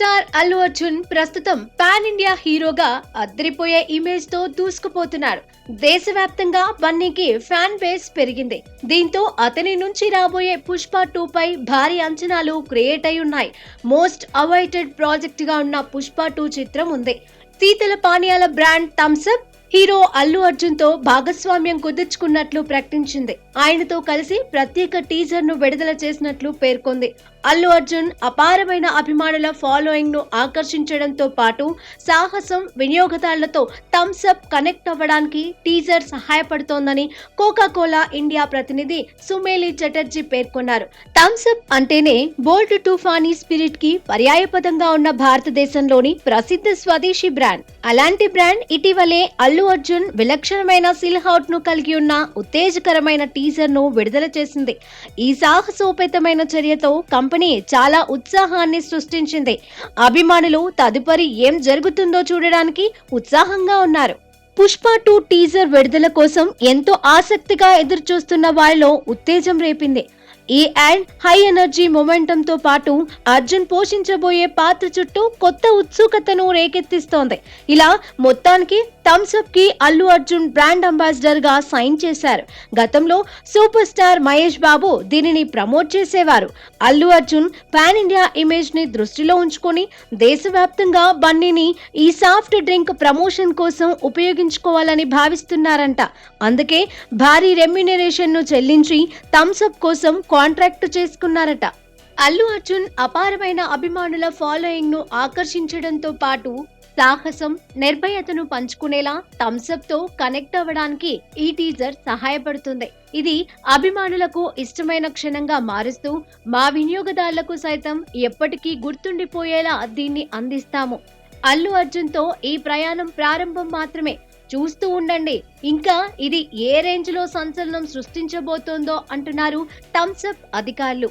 Star Allu Arjun ప్రస్తుతం pan India హీరోగా అద్దరిపోయే image తో దూసుకుపోతున్నాడు. దేశవ్యాప్తంగా బన్నీకి ఫ్యాన్ బేస్ పెరిగింది. దీంతో అతని నుంచి రాబోయే పుష్ప 2 పై భారీ అంచనాలు క్రియేట్ అయి ఉన్నాయి. మోస్ట్ అవైటెడ్ ప్రాజెక్ట్ గా ఉన్న పుష్ప 2 చిత్రం ఉంది. శీతల పానీయాల brand Thums Up hero Allu Arjun తో భాగస్వామ్యం కుదుర్చుకున్నట్లు ప్రకటించింది. ఆయనతో కలిసి ప్రత్యేక టీజర్ ను విడుదల చేసినట్లు పేర్కొంది. అల్లు అర్జున్ అపారమైన అభిమానుల ఫాలోయింగ్ ను ఆకర్షించడంతో పాటు సాహసం, వినియోగదారులతో థమ్స్ అప్ కనెక్ట్ అవ్వడానికి టీజర్ సహాయపడుతోందని కోకా కోలా ఇండియా ప్రతినిధి సుమేలి చటర్జీ పేర్కొన్నారు. థమ్స్ అప్ అంటేనే బోల్డ్ తుఫానీ స్పిరిట్ కి పర్యాయపదంగా ఉన్న భారతదేశంలోని ప్రసిద్ధ స్వదేశీ బ్రాండ్. అలాంటి బ్రాండ్ ఇటీవలే అల్లు అర్జున్ విలక్షణమైన సిల్హౌట్ ను కలిగి ఉన్న ఉత్తేజకరమైన టీజర్ ను విడుదల చేసింది. ఈ సాహసోపేతమైన చర్యతో కంపెనీ చాలా ఉత్సాహాన్ని సృష్టించింది. అభిమానులు తదుపరి ఏం జరుగుతుందో చూడడానికి ఉత్సాహంగా ఉన్నారు. పుష్ప 2 టీజర్ విడుదల కోసం ఎంతో ఆసక్తిగా ఎదురుచూస్తున్న వారిలో ఉత్తేజం రేపింది. ఈ యాడ్ హై ఎనర్జీ మొమెంటం తో పాటు అర్జున్ పోషించబోయే పాత్ర చుట్టూ కొత్త ఉత్సుకతను రేకెత్తిస్తోంది. ఇలా మొత్తానికి థమ్స్ అప్ కి అల్లు అర్జున్ బ్రాండ్ అంబాసిడర్ గా సైన్ చేశారు. గతంలో సూపర్ స్టార్ మహేష్ బాబు దీనిని ప్రమోట్ చేసేవారు. Allu Arjun pan India image ని దృష్టిలో ఉంచుకొని దేశవ్యాప్తంగా బన్నీని ఈ సాఫ్ట్ డ్రింక్ ప్రమోషన్ కోసం ఉపయోగించుకోవాలని భావిస్తున్నారంట. అందుకే భారీ రెమ్యునరేషన్ ను చెల్లించి థమ్స్ అప్ కోసం కాంట్రాక్ట్ చేసుకున్నారట. అల్లు అర్జున్ అపారమైన అభిమానుల ఫాలోయింగ్ ను ఆకర్షించడంతో పాటు సాహసం, నిర్భయతను పంచుకునేలా థమ్స్ అప్ తో కనెక్ట్ అవ్వడానికి ఈ టీజర్ సహాయపడుతుంది. ఇది అభిమానులకు ఇష్టమైన క్షణంగా మారుస్తూ మా వినియోగదారులకు సైతం ఎప్పటికీ గుర్తుండిపోయేలా దీన్ని అందిస్తాము. అల్లు అర్జున్ తో ఈ ప్రయాణం ప్రారంభం మాత్రమే. చూస్తూ ఉండండి, ఇంకా ఇది ఏ రేంజ్ లో సంచలనం సృష్టించబోతోందో అంటున్నారు థమ్స్ అప్ అధికారులు.